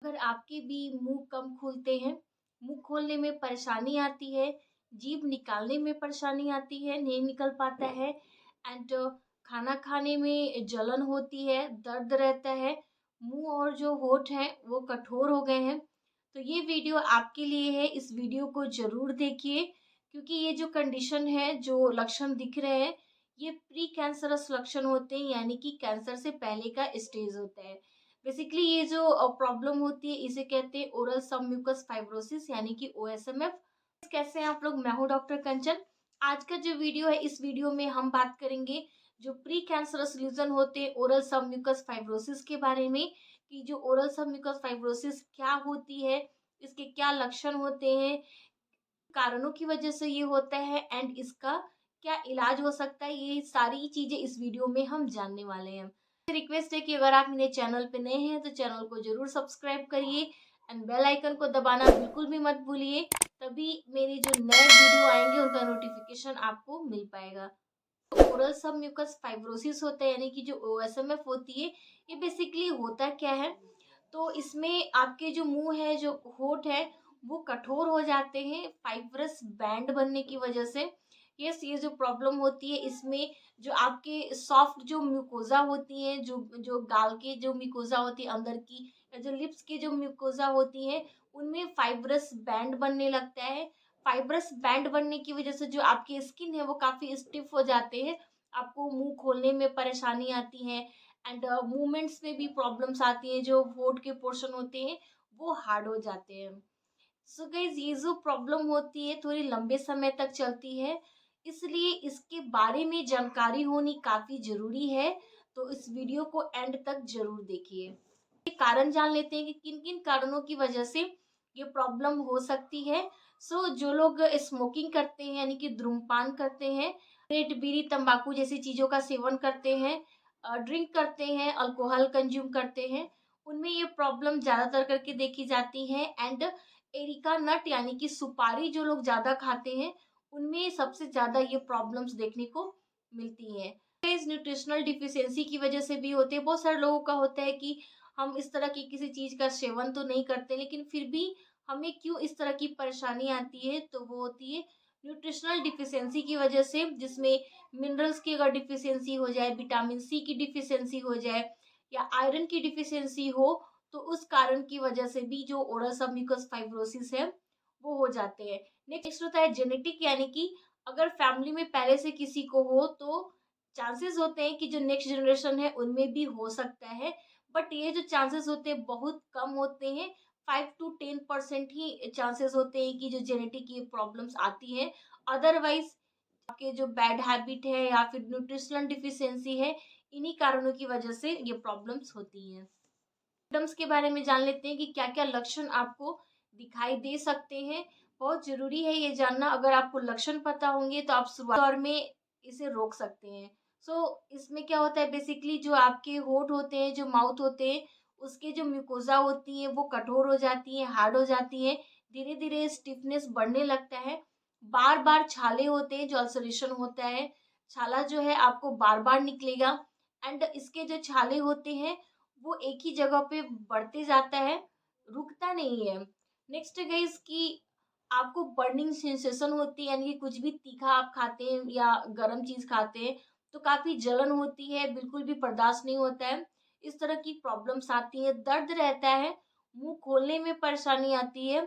अगर आपके भी मुँह कम खुलते हैं, मुँह खोलने में परेशानी आती है, जीभ निकालने में परेशानी आती है, नहीं निकल पाता है एंड खाना खाने में जलन होती है, दर्द रहता है, मुँह और जो होंठ हैं वो कठोर हो गए हैं, तो ये वीडियो आपके लिए है। इस वीडियो को ज़रूर देखिए क्योंकि ये जो कंडीशन है, जो लक्षण दिख रहे हैं, ये प्री कैंसरस लक्षण होते हैं यानी कि कैंसर से पहले का स्टेज होता है। बेसिकली ये जो प्रॉब्लम होती है इसे कहते हैं ओरल सबम्यूकस फाइब्रोसिस यानी कि ओएसएमएफ। कैसे हैं आप लोग? मैं हूँ डॉक्टर कंचन। आज का जो वीडियो है इस वीडियो में हम बात करेंगे जो प्री कैंसरस लीजन होते हैं ओरल सबम्यूकस फाइब्रोसिस के बारे में कि जो ओरल सबम्यूकस फाइब्रोसिस क्या होती है, इसके क्या लक्षण होते हैं, कारणों की वजह से ये होता है एंड इसका क्या इलाज हो सकता है, ये सारी चीजें इस वीडियो में हम जानने वाले हैं। रिक्वेस्ट है कि अगर आप मेरे चैनल पे नए हैं तो चैनल को जरूर सब्सक्राइब करिए एंड बेल आइकन को दबाना बिल्कुल भी मत भूलिए, तभी मेरे जो नए वीडियो आएंगे उनका नोटिफिकेशन आपको मिल पाएगा। ओरल सब म्यूकस फाइब्रोसिस होता है यानी कि जो ओएसएमएफ होती है, ये बेसिकली होता क्या है, तो इसमें आपके जो मुंह है, जो होंठ है, वो कठोर हो जाते हैं फाइब्रस बैंड बनने की वजह से। यस, ये जो प्रॉब्लम होती है इसमें जो आपके सॉफ्ट जो म्यूकोजा होती है, जो जो गाल के जो म्यूकोजा होती है अंदर की, या जो लिप्स के जो म्यूकोजा होती है, उनमें फाइब्रस बैंड बनने लगता है। फाइब्रस बैंड बनने की वजह से जो आपकी स्किन है वो काफी स्टिफ हो जाते हैं, आपको मुंह खोलने में परेशानी आती है एंड मूवमेंट्स में भी प्रॉब्लम्स आती हैं, जो होंठ के पोर्शन होते हैं वो हार्ड हो जाते हैं। सो गाइस, ये जो प्रॉब्लम होती है थोड़ी लंबे समय तक चलती है, इसलिए इसके बारे में जानकारी होनी काफी जरूरी है, तो इस वीडियो को एंड तक जरूर देखिए। कारण जान लेते हैं कि किन किन कारणों की वजह से ये प्रॉब्लम हो सकती है। सो जो लोग स्मोकिंग करते हैं यानी कि धूम्रपान करते हैं, सिगरेट, बीड़ी, तंबाकू जैसी चीजों का सेवन करते हैं, ड्रिंक करते हैं, अल्कोहल कंज्यूम करते हैं, उनमें ये प्रॉब्लम ज्यादातर करके देखी जाती है एंड एरिका नट यानी कि सुपारी जो लोग ज्यादा खाते हैं, उनमें सबसे ज्यादा ये प्रॉब्लम्स देखने को मिलती हैं। इस न्यूट्रिशनल डिफिशियंसी की वजह से भी होते हैं। बहुत सारे लोगों का होता है कि हम इस तरह की किसी चीज का सेवन तो नहीं करते लेकिन फिर भी हमें क्यों इस तरह की परेशानी आती है, तो वो होती है न्यूट्रिशनल डिफिशियंसी की वजह से, जिसमें मिनरल्स की अगर डिफिशियंसी हो जाए, विटामिन सी की डिफिशियंसी हो जाए या आयरन की डिफिशियंसी हो, तो उस कारण की वजह से भी जो ओरल सबम्यूकस फाइब्रोसिस है वो हो जाते हैं। नेक्स्ट होता है जेनेटिक, यानी कि अगर फैमिली में पहले से किसी को हो तो चांसेस होते हैं कि जो नेक्स्ट जनरेशन है उनमें भी हो सकता है, बट ये जो चांसेस होते हैं बहुत कम होते हैं। 5 to 10% ही चांसेस होते हैं कि जो जेनेटिक ये प्रॉब्लम्स आती हैं। अदरवाइज आपके जो बैड हैबिट है या फिर न्यूट्रिशनल डिफिशियंसी है, इन्हीं कारणों की वजह से ये प्रॉब्लम्स होती हैं। सिम्टम्स के बारे में जान लेते हैं कि क्या क्या लक्षण आपको दिखाई दे सकते हैं। बहुत जरूरी है ये जानना, अगर आपको लक्षण पता होंगे तो आप शुरुआती दौर में इसे रोक सकते हैं। इसमें क्या होता है, बेसिकली जो आपके होंठ होते हैं, जो माउथ होते हैं, उसके जो म्यूकोजा होती है वो कठोर हो जाती है, हार्ड हो जाती है, धीरे धीरे स्टिफनेस बढ़ने लगता है, बार बार छाले होते हैं, जो अल्सरेशन होता है, छाला जो है आपको बार बार निकलेगा एंड इसके जो छाले होते हैं वो एक ही जगह पे बढ़ते जाता है, रुकता नहीं है। नेक्स्ट गाइस कि आपको बर्निंग सेंसेशन होती है, यानी कि कुछ भी तीखा आप खाते हैं या गरम चीज खाते हैं तो काफी जलन होती है, बिल्कुल भी बर्दाश्त नहीं होता है, इस तरह की प्रॉब्लम्स आती है, दर्द रहता है, मुंह खोलने में परेशानी आती है,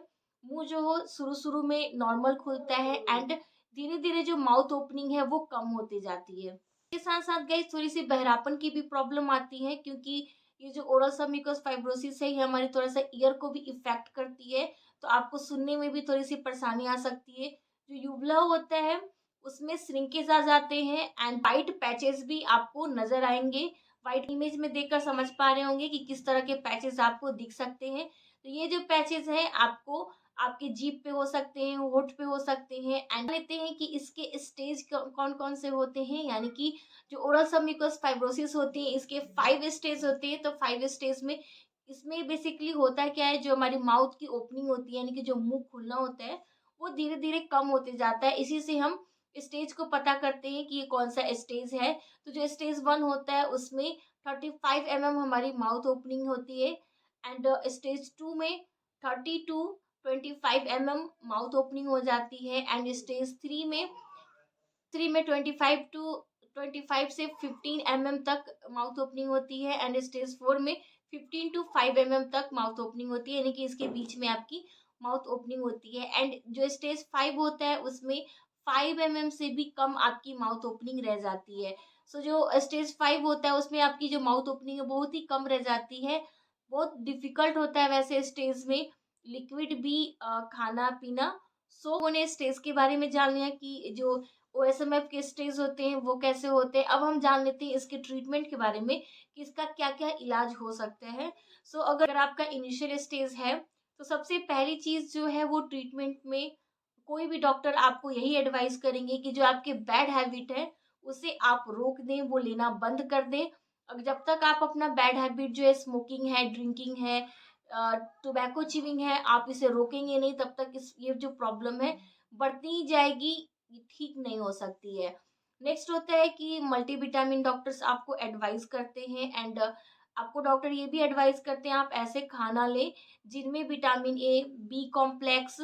मुंह जो हो शुरू शुरू में नॉर्मल खुलता है एंड धीरे धीरे जो माउथ ओपनिंग है वो कम होती जाती है। के साथ साथ गाइस थोड़ी सी बहरापन की भी प्रॉब्लम आती है, क्योंकि ये जो ओरल सबम्यूकस फाइब्रोसिस है ये हमारी थोड़ा सा ईयर को भी इफेक्ट करती है, तो आपको सुनने में भी थोड़ी सी परेशानी आ सकती है। जो यूवला होता है उसमें श्रिंकेज आ जाते हैं एंड वाइट पैचेस भी आपको नजर आएंगे। वाइट इमेज में देखकर समझ पा रहे होंगे कि किस तरह के पैचेस आपको दिख सकते हैं। तो ये जो पैचेस हैं आपको आपके जीभ पे हो सकते हैं, होठ पे हो सकते हैं एंड लेते हैं कि इसके स्टेज कौन कौन से होते हैं, यानी कि जो ओरल सबम्यूकस फाइब्रोसिस होती है इसके 5 स्टेज होते हैं। तो 5 स्टेज में इसमें बेसिकली होता क्या है, जो हमारी माउथ की ओपनिंग होती है यानी कि जो मुंह खुलना होता है वो धीरे धीरे कम होते जाता है, इसी से हम स्टेज को पता करते हैं कि ये कौन सा स्टेज है। तो जो स्टेज 1 होता है उसमें 35 mm हमारी माउथ ओपनिंग होती है एंड स्टेज 2 में 30 टू 25 माउथ ओपनिंग हो जाती है। एंड स्टेज 3 में 25 से 15 तक माउथ ओपनिंग होती है। एंड स्टेज 4 में 15 टू 5 तक माउथ ओपनिंग होती है, यानी कि इसके बीच में आपकी माउथ ओपनिंग होती है। एंड जो स्टेज 5 होता है उसमें 5 से भी कम आपकी माउथ ओपनिंग रह जाती है। सो जो स्टेज 5 होता है उसमें आपकी जो माउथ ओपनिंग है बहुत ही कम रह जाती है। बहुत डिफिकल्ट होता है वैसे स्टेज में लिक्विड भी खाना पीना। सो उन्हें स्टेज के बारे में जान लिया कि जो ओएसएमएफ के स्टेज होते हैं वो कैसे होते हैं। अब हम जान लेते हैं इसके ट्रीटमेंट के बारे में कि इसका क्या क्या इलाज हो सकता है। सो अगर आपका इनिशियल स्टेज है तो सबसे पहली चीज जो है वो ट्रीटमेंट में कोई भी डॉक्टर आपको यही एडवाइस करेंगे कि जो आपके बैड हैबिट है उसे आप रोक दें, वो लेना बंद कर दें। जब तक आप अपना बैड हैबिट जो है स्मोकिंग है, ड्रिंकिंग है, टोबैको चिविंग है, आप इसे रोकेंगे नहीं तब तक इस ये जो प्रॉब्लम है बढ़ती ही जाएगी, ये ठीक नहीं हो सकती है। नेक्स्ट होता है कि मल्टीविटामिन डॉक्टर्स आपको एडवाइस करते हैं। एंड आपको डॉक्टर ये भी एडवाइस करते हैं आप ऐसे खाना लें जिनमें vitamin A, B complex,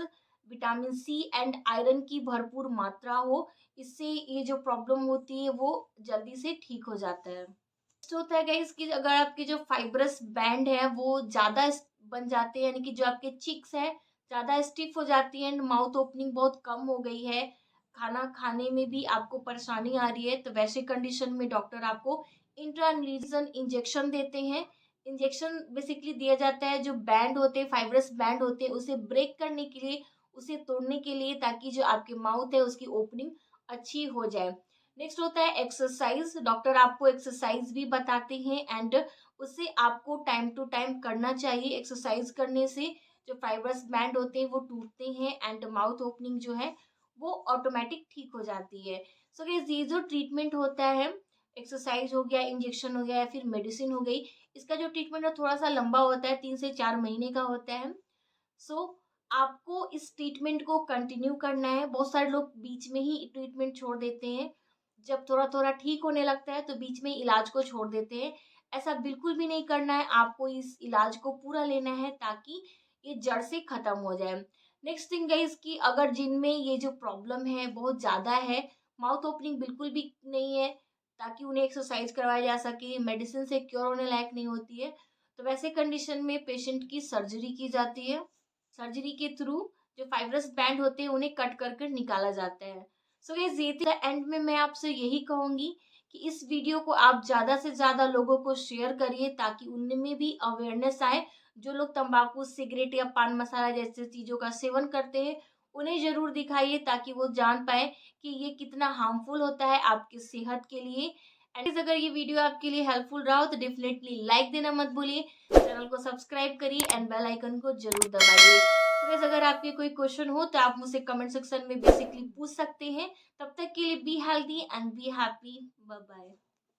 vitamin C and iron की भरपूर मात्रा हो। इससे ये जो प्रॉब्लम होती है वो जल्दी से ठीक हो जाता है। नेक्स्ट होता है गाइस कि अगर आपके जो फाइब्रस बैंड है वो ज़्यादा बन जाते हैं, यानी कि जो आपके चिक्स है ज़्यादा स्टिफ हो जाती है एंड माउथ ओपनिंग बहुत कम हो गई है, खाना खाने में भी आपको परेशानी आ रही है, तो वैसे कंडीशन में डॉक्टर आपको इंट्रानीजन इंजेक्शन देते हैं। इंजेक्शन बेसिकली दिया जाता है जो बैंड होते हैं, फाइब्रस बैंड होते हैं, उसे ब्रेक करने के लिए, उसे तोड़ने के लिए, ताकि जो आपके माउथ है उसकी ओपनिंग अच्छी हो जाए। नेक्स्ट होता है एक्सरसाइज। डॉक्टर आपको एक्सरसाइज भी बताते हैं एंड उसे आपको टाइम टू टाइम करना चाहिए। एक्सरसाइज करने से जो फाइबर्स बैंड होते हैं वो टूटते हैं एंड माउथ ओपनिंग जो है वो ऑटोमेटिक ठीक हो जाती है। सो ये जो ट्रीटमेंट होता है, एक्सरसाइज हो गया, इंजेक्शन हो गया या फिर मेडिसिन हो गई, इसका जो ट्रीटमेंट है थोड़ा सा लंबा होता है, 3 से 4 महीने का होता है। सो आपको इस ट्रीटमेंट को कंटिन्यू करना है। बहुत सारे लोग बीच में ही ट्रीटमेंट छोड़ देते हैं, जब थोड़ा थोड़ा ठीक होने लगता है तो बीच में इलाज को छोड़ देते हैं। ऐसा बिल्कुल भी नहीं करना है, आपको इस इलाज को पूरा लेना है ताकि ये जड़ से खत्म हो जाए। नेक्स्ट थिंग गाइस कि अगर जिनमें ये जो प्रॉब्लम है बहुत ज़्यादा है, माउथ ओपनिंग बिल्कुल भी नहीं है, ताकि उन्हें एक्सरसाइज करवाया जा सके, मेडिसिन से क्योर होने लायक नहीं होती है, तो वैसे कंडीशन में पेशेंट की सर्जरी की जाती है। सर्जरी के थ्रू जो फाइब्रस बैंड होते हैं उन्हें कट कर कर निकाला जाता है। सो गाइस ये थी। एंड में मैं आपसे यही कहूंगी कि इस वीडियो को आप ज़्यादा से ज़्यादा लोगों को शेयर करिए ताकि उनमें भी अवेयरनेस आए। जो लोग तंबाकू, सिगरेट या पान मसाला जैसे चीज़ों का सेवन करते हैं उन्हें ज़रूर दिखाइए ताकि वो जान पाए कि ये कितना हार्मफुल होता है आपकी सेहत के लिए। एंड अगर ये वीडियो आपके लिए हेल्पफुल रहा हो तो डेफिनेटली लाइक देना मत भूलिए, चैनल को सब्सक्राइब करिए एंड बेल आइकन को जरूर दबाइए। तो गाइस अगर आपके कोई क्वेश्चन हो तो आप मुझसे कमेंट सेक्शन में बेसिकली पूछ सकते हैं। तब तक के लिए be healthy and be happy. Bye bye.